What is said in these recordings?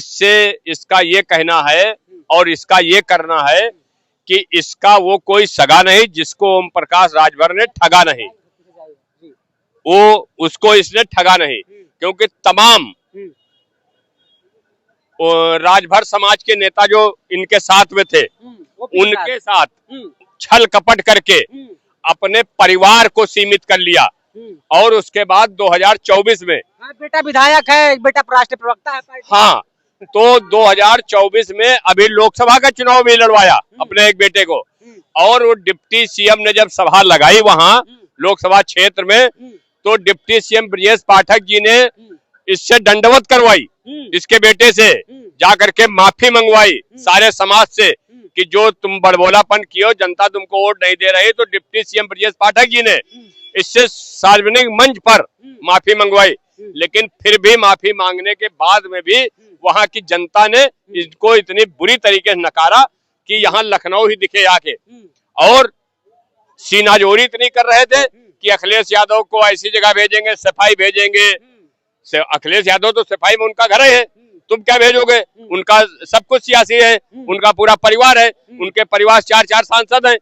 इससे इसका ये कहना है और इसका ये करना है कि इसका वो कोई सगा नहीं जिसको ओम प्रकाश राजभर ने ठगा नहीं, वो उसको इसने ठगा नहीं, क्योंकि तमाम राजभर समाज के नेता जो इनके साथ में थे उनके साथ छल कपट करके अपने परिवार को सीमित कर लिया। और उसके बाद 2024 में बेटा विधायक है, बेटा राष्ट्रीय प्रवक्ता है। हाँ, तो 2024 में अभी लोकसभा का चुनाव भी लड़वाया अपने एक बेटे को, और वो डिप्टी सीएम ने जब सभा लगाई वहां लोकसभा क्षेत्र में, तो डिप्टी सीएम ब्रजेश पाठक जी ने इससे दंडवत करवाई, इसके बेटे से जाकर के माफी मंगवाई सारे समाज से कि जो तुम बड़बोलापन किए, जनता तुमको वोट नहीं दे रही, तो डिप्टी सीएम ब्रजेश पाठक जी ने इससे सार्वजनिक मंच पर माफी मंगवाई। लेकिन फिर भी माफी मांगने के बाद में भी वहां की जनता ने इसको इतनी बुरी तरीके से नकारा कि यहाँ लखनऊ ही दिखे आके, और सीनाजोरी इतनी कर रहे थे कि अखिलेश यादव को ऐसी जगह भेजेंगे, सफाई भेजेंगे। अखिलेश यादव तो सफाई में उनका घर है, तुम क्या भेजोगे? उनका सब कुछ सियासी है, उनका पूरा परिवार है, उनके परिवार 4-4 सांसद हैं,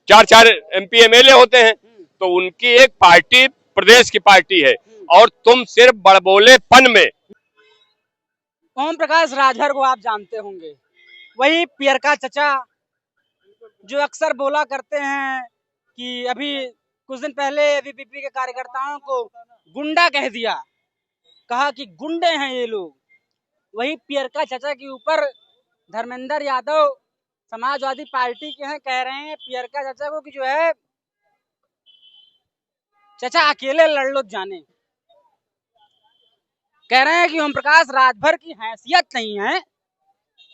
4-4 MP MLA होते हैं, तो उनकी एक पार्टी प्रदेश की पार्टी है, और तुम सिर्फ बड़बोलेपन में। ओम प्रकाश राजभर को आप जानते होंगे, वही पियरका चचा जो अक्सर बोला करते हैं कि अभी कुछ दिन पहले ABVP के कार्यकर्ताओं को गुंडा कह दिया, कहा कि गुंडे हैं ये लोग। वही पियरका चचा के ऊपर धर्मेंद्र यादव समाजवादी पार्टी के हैं, कह रहे हैं पियरका चचा को कि जो है चचा अकेले लड़ लो जाने। कह रहे हैं कि ओम प्रकाश राजभर की हैसियत नहीं है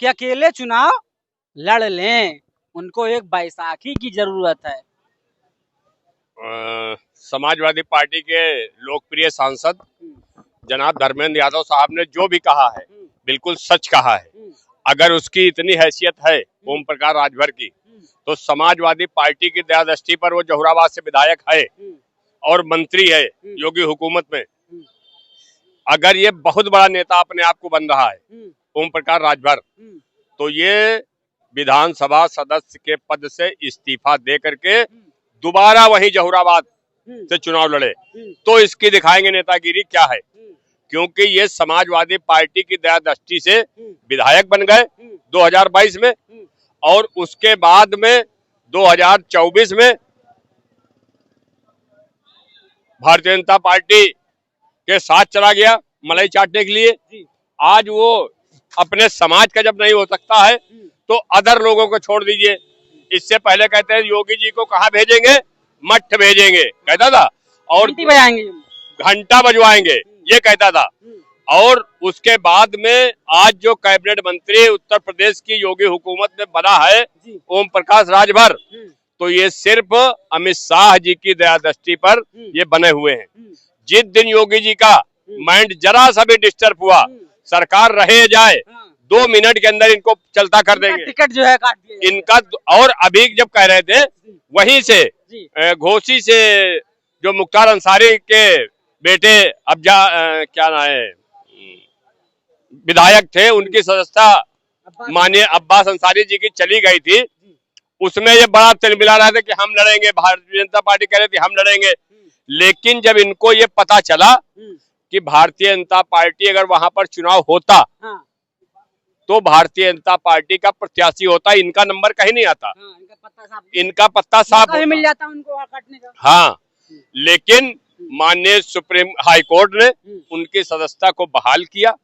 कि अकेले चुनाव लड़ लें, उनको एक बैसाखी की जरूरत है। समाजवादी पार्टी के लोकप्रिय सांसद जनाब धर्मेंद्र यादव साहब ने जो भी कहा है बिल्कुल सच कहा है। अगर उसकी इतनी हैसियत है ओम प्रकाश राजभर की, तो समाजवादी पार्टी की दया दृष्टि पर वो जहुराबाद से विधायक है और मंत्री है योगी हुकूमत में। अगर ये बहुत बड़ा नेता अपने आप को बन रहा है ओम प्रकाश राजभर, तो ये विधानसभा सदस्य के पद से इस्तीफा दे करके दोबारा वही जहुराबाद से चुनाव लड़े, तो इसकी दिखाएंगे नेतागिरी क्या है। क्योंकि ये समाजवादी पार्टी की दया दृष्टि से विधायक बन गए 2022 में, और उसके बाद में 2024 में भारतीय जनता पार्टी के साथ चला गया मलाई चाटने के लिए। आज वो अपने समाज का जब नहीं हो सकता है तो अदर लोगों को छोड़ दीजिए। इससे पहले कहते हैं योगी जी को कहाँ भेजेंगे, मठ भेजेंगे कहता था, और घंटा बजवाएंगे ये कहता था। और उसके बाद में आज जो कैबिनेट मंत्री उत्तर प्रदेश की योगी हुकूमत में बना है ओम प्रकाश राजभर, तो ये सिर्फ अमित शाह जी की दया दृष्टि पर ये बने हुए हैं। जिस दिन योगी जी का माइंड जरा सा भी डिस्टर्ब हुआ, सरकार रहे जाए 2 मिनट के अंदर इनको चलता कर देंगे, टिकट जो है काट दिया इनका। और अभी जब कह रहे थे वहीं से घोसी से जो मुख्तार अंसारी के बेटे क्या नाम है विधायक थे, उनकी सदस्यता माननीय अब्बास अंसारी जी की चली गई थी, उसमें ये बड़ा तिलमिला रहा था कि हम लड़ेंगे, भारतीय जनता पार्टी कह रही थी हम लड़ेंगे। लेकिन जब इनको ये पता चला कि भारतीय जनता पार्टी अगर वहां पर चुनाव होता तो भारतीय जनता पार्टी का प्रत्याशी होता, इनका नंबर कहीं नहीं आता, इनका पत्ता साफ मिल जाता उनको काटने का। हाँ, लेकिन माननीय सुप्रीम हाई कोर्ट ने उनकी सदस्यता को बहाल किया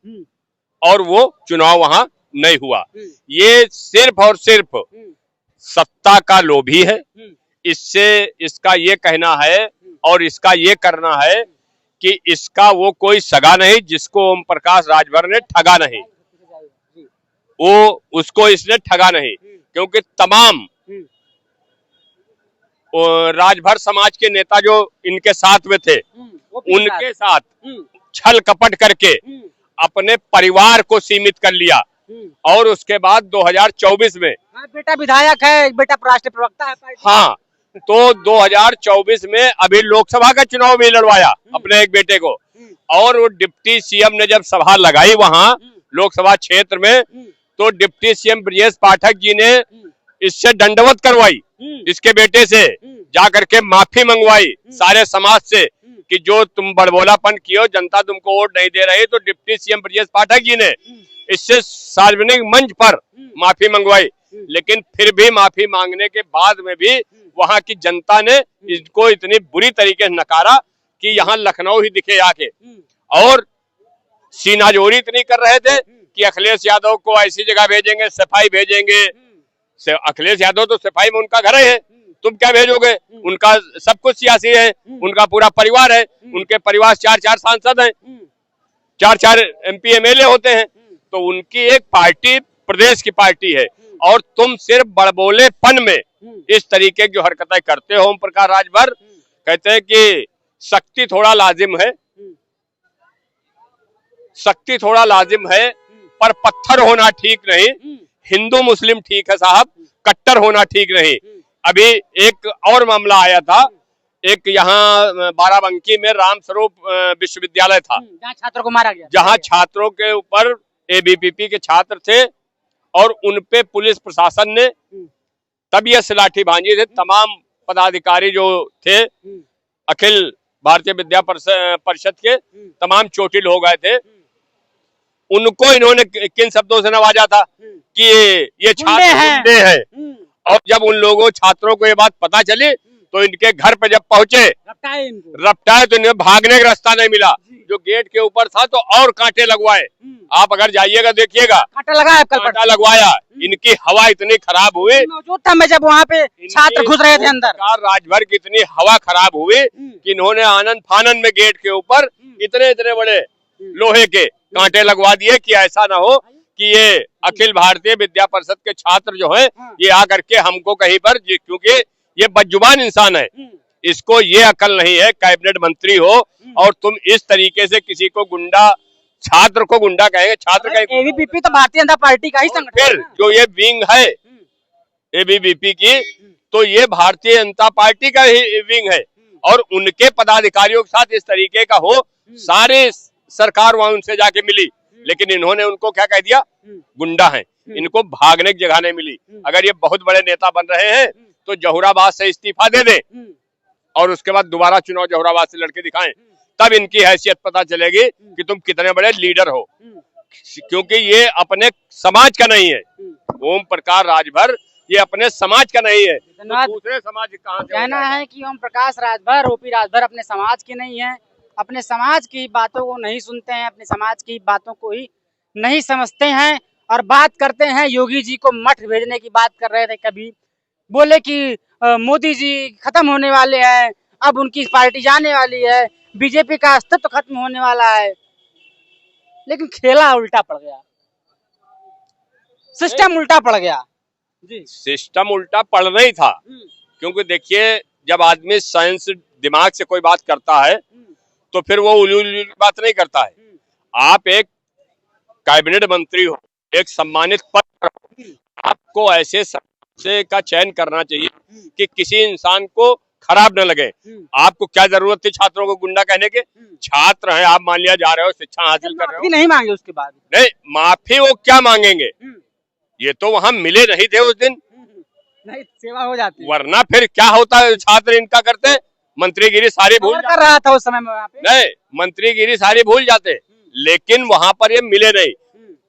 और वो चुनाव वहां नहीं हुआ। ये सिर्फ और सिर्फ सत्ता का लोभी है। इससे इसका ये कहना है और इसका ये करना है कि इसका वो कोई सगा नहीं जिसको ओम प्रकाश राजभर ने ठगा नहीं, वो उसको इसने ठगा नहीं, क्योंकि तमाम राजभर समाज के नेता जो इनके साथ में थे उनके साथ छल कपट करके अपने परिवार को सीमित कर लिया। और उसके बाद 2024 में बेटा विधायक है, बेटा राष्ट्रीय प्रवक्ता है। हाँ, तो 2024 में अभी लोकसभा का चुनाव भी लड़वाया अपने एक बेटे को, और वो डिप्टी सीएम ने जब सभा लगाई वहां लोकसभा क्षेत्र में, तो डिप्टी सीएम ब्रजेश पाठक जी ने इससे दंडवत करवाई, इसके बेटे से जाकर के माफी मंगवाई सारे समाज से कि जो तुम बड़बोलापन किए, जनता तुमको वोट नहीं दे रही, तो डिप्टी सीएम ब्रजेश पाठक जी ने इससे सार्वजनिक मंच पर माफी मंगवाई। लेकिन फिर भी माफी मांगने के बाद में भी वहां की जनता ने इसको इतनी बुरी तरीके से नकारा कि यहाँ लखनऊ ही दिखे आके, और सीनाजोरी इतनी कर रहे थे कि अखिलेश यादव को ऐसी जगह भेजेंगे, सफाई भेजेंगे। अखिलेश यादव तो सफाई में उनका घर है, तुम क्या भेजोगे? उनका सब कुछ सियासी है, उनका पूरा परिवार है, उनके परिवार 4-4 सांसद हैं, 4-4 MP MLA होते हैं, तो उनकी एक पार्टी प्रदेश की पार्टी है, और तुम सिर्फ बड़बोलेपन में इस तरीके की हरकतें करते हो। ओम प्रकाश राजभर कहते हैं कि सख्ती थोड़ा लाजिम है, सख्ती थोड़ा लाजिम है, पर पत्थर होना ठीक नहीं। हिंदू मुस्लिम ठीक है साहब, कट्टर होना ठीक नहीं। अभी एक और मामला आया था, एक यहाँ बाराबंकी में रामस्वरूप विश्वविद्यालय था, जहाँ छात्रों को मारा गया, जहाँ छात्रों के ऊपर ABVP के छात्र थे और उनपे पुलिस प्रशासन ने तबीयत से लाठी भांजी थे। तमाम पदाधिकारी जो थे अखिल भारतीय विद्या परिषद के तमाम चोटिल हो गए थे। उनको इन्होंने किन शब्दों से नवाजा था कि ये छात्र गुंडे हैं। और जब उन लोगों छात्रों को ये बात पता चली तो इनके घर पे जब पहुंचे, रपटाए तो इन्हें भागने का रास्ता नहीं मिला। जो गेट के ऊपर था तो और कांटे लगवाए, आप अगर जाइएगा देखिएगा, कांटा लगवाया। इनकी हवा इतनी खराब हुई, मौजूद था मैं जब वहाँ पे छात्र घुस रहे थे अंदर, राजभर की इतनी हवा खराब हुई कि इन्होंने आनंद फानन में गेट के ऊपर इतने इतने बड़े लोहे के कांटे लगवा दिए कि ऐसा ना हो कि ये अखिल भारतीय विद्या परिषद के छात्र जो है ये आकर के हमको कहीं पर, क्योंकि ये बदजुबान इंसान है, इसको ये अकल नहीं है कैबिनेट मंत्री हो और तुम इस तरीके से किसी को गुंडा, छात्र को गुंडा कहेंगे। छात्र का ABVP तो भारतीय जनता पार्टी का ही संगठन है। फिर जो ये विंग है ABVP की, तो ये भारतीय जनता पार्टी का ही विंग है, और उनके पदाधिकारियों के साथ इस तरीके का हो, सारे सरकार वहां उनसे जाके मिली, लेकिन इन्होंने उनको क्या कह दिया? गुंडा है। इनको भागने की जगह नहीं मिली। अगर ये बहुत बड़े नेता बन रहे हैं तो जहुराबाद से इस्तीफा दे दें और उसके बाद दोबारा चुनाव जहुराबाद से लड़के दिखाएं, तब इनकी हैसियत पता चलेगी कि तुम कितने बड़े लीडर हो, क्योंकि ये अपने समाज का नहीं है। ओम प्रकाश राजभर ये अपने समाज का नहीं है, तो दूसरे समाज कहाँ से? कहना है कि ओम प्रकाश राजभर, OP राजभर अपने समाज के नहीं है, अपने समाज की बातों को नहीं सुनते हैं, अपने समाज की बातों को ही नहीं समझते हैं, और बात करते हैं योगी जी को मठ भेजने की बात कर रहे थे। कभी बोले कि मोदी जी खत्म होने वाले हैं, अब उनकी पार्टी जाने वाली है, बीजेपी का अस्तित्व खत्म होने वाला है, लेकिन खेला उल्टा पड़ गया, सिस्टम उल्टा पड़ गया जी। सिस्टम उल्टा पड़ना ही था, क्योंकि देखिए जब आदमी साइंस दिमाग से कोई बात करता है तो फिर वो उल्लू बात नहीं करता है। आप एक कैबिनेट मंत्री हो, एक सम्मानित पद पर हो, आपको ऐसे से का चयन करना चाहिए कि किसी इंसान को खराब न लगे। आपको क्या जरूरत थी छात्रों को गुंडा कहने के? छात्र हैं आप, मान लिया जा रहे हो, शिक्षा हासिल कर रहे हो, नहीं मांगे उसके बाद? नहीं, माफी वो क्या मांगेंगे? ये तो वहां मिले नहीं थे उस दिन, नहीं सेवा हो जाती, वरना फिर क्या होता है? छात्र इनका करते, मंत्रीगिरी सारी भूल कर रहा था उस समय में वहाँ पे। नहीं, मंत्रीगिरी सारी भूल जाते, लेकिन वहां पर ये मिले नहीं।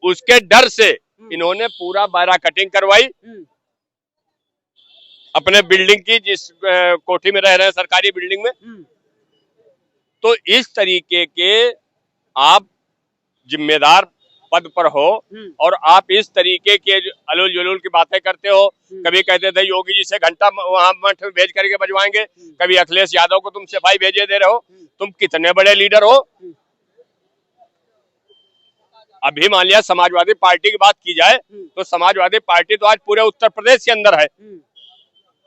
उसके डर से इन्होंने पूरा बायरा कटिंग करवाई अपने बिल्डिंग की, जिस कोठी में रह रहे हैं, सरकारी बिल्डिंग में। तो इस तरीके के आप जिम्मेदार पद पर हो और आप इस तरीके के अलूल जुलूल की बातें करते हो। कभी कहते थे योगी जी से घंटा वहां मठ में भेज करके बजवाएंगे, कभी अखिलेश यादव को तुम सफाई भेजे दे रहे हो। तुम कितने बड़े लीडर हो? अभी मान लिया समाजवादी पार्टी की बात की जाए तो समाजवादी पार्टी तो आज पूरे उत्तर प्रदेश के अंदर है,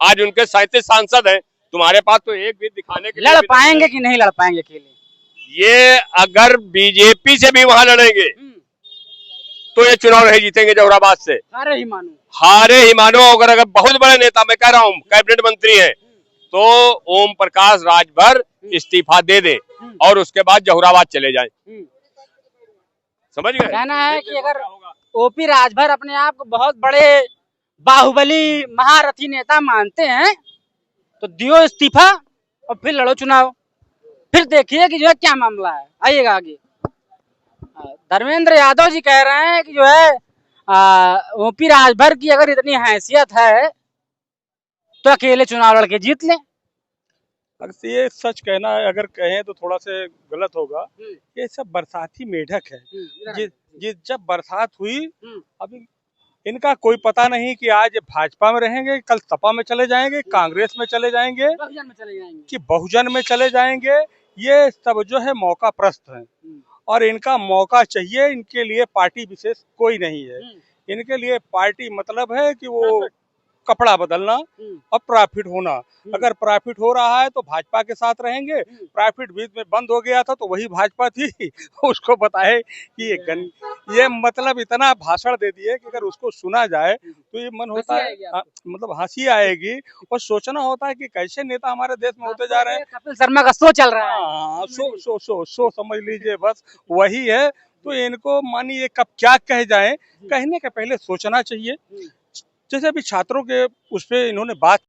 आज उनके 37 सांसद हैं। तुम्हारे पास तो एक भी दिखाने के लिए लड़ पाएंगे कि नहीं लड़ पाएंगे अकेले? ये अगर बीजेपी से भी वहां लड़ेंगे तो ये चुनाव नहीं जीतेंगे जहुराबाद से, हारे ही मानो, हारे ही मानो। अगर बहुत बड़े नेता, मैं कह रहा हूँ कैबिनेट मंत्री हैं, तो ओम प्रकाश राजभर इस्तीफा दे दे और उसके बाद जहुराबाद चले जाएं। समझ गए। कहना है कि अगर ओपी राजभर अपने आप को बहुत बड़े बाहुबली महारथी नेता मानते हैं तो दियो इस्तीफा और फिर लड़ो चुनाव, फिर देखिए कि जो है क्या मामला है। आइएगा आगे। धर्मेंद्र यादव जी कह रहे हैं कि जो है ओपी राजभर की अगर इतनी हैसियत है तो अकेले चुनाव लड़के जीत लें। अगर ये सच कहना है, अगर कहें तो थोड़ा से गलत होगा। ये सब बरसाती मेढक है। ये जब बरसात हुई, अभी इनका कोई पता नहीं कि आज भाजपा में रहेंगे, कल सपा में चले जाएंगे, कांग्रेस में चले जाएंगे, कि बहुजन में चले जाएंगे। ये सब जो है मौका प्रस्त है और इनका मौका चाहिए। इनके लिए पार्टी विशेष कोई नहीं है। इनके लिए पार्टी मतलब है कि वो कपड़ा बदलना और प्रॉफिट होना। अगर प्रॉफिट हो रहा है तो भाजपा के साथ रहेंगे, प्रॉफिट बीच में बंद हो गया था तो वही भाजपा थी। उसको बताए कि ये मतलब इतना भाषण दे दिए कि अगर उसको सुना जाए तो ये मन होता है, मतलब हंसी आएगी और सोचना होता है कि कैसे नेता हमारे देश में होते जा रहे हैं। कपिल शर्मा का शो चल रहा है। हाँ, शो समझ लीजिए, बस वही है। तो इनको मानिए कब क्या कह जाए, कहने के पहले सोचना चाहिए। जैसे अभी छात्रों के उस पे इन्होंने बात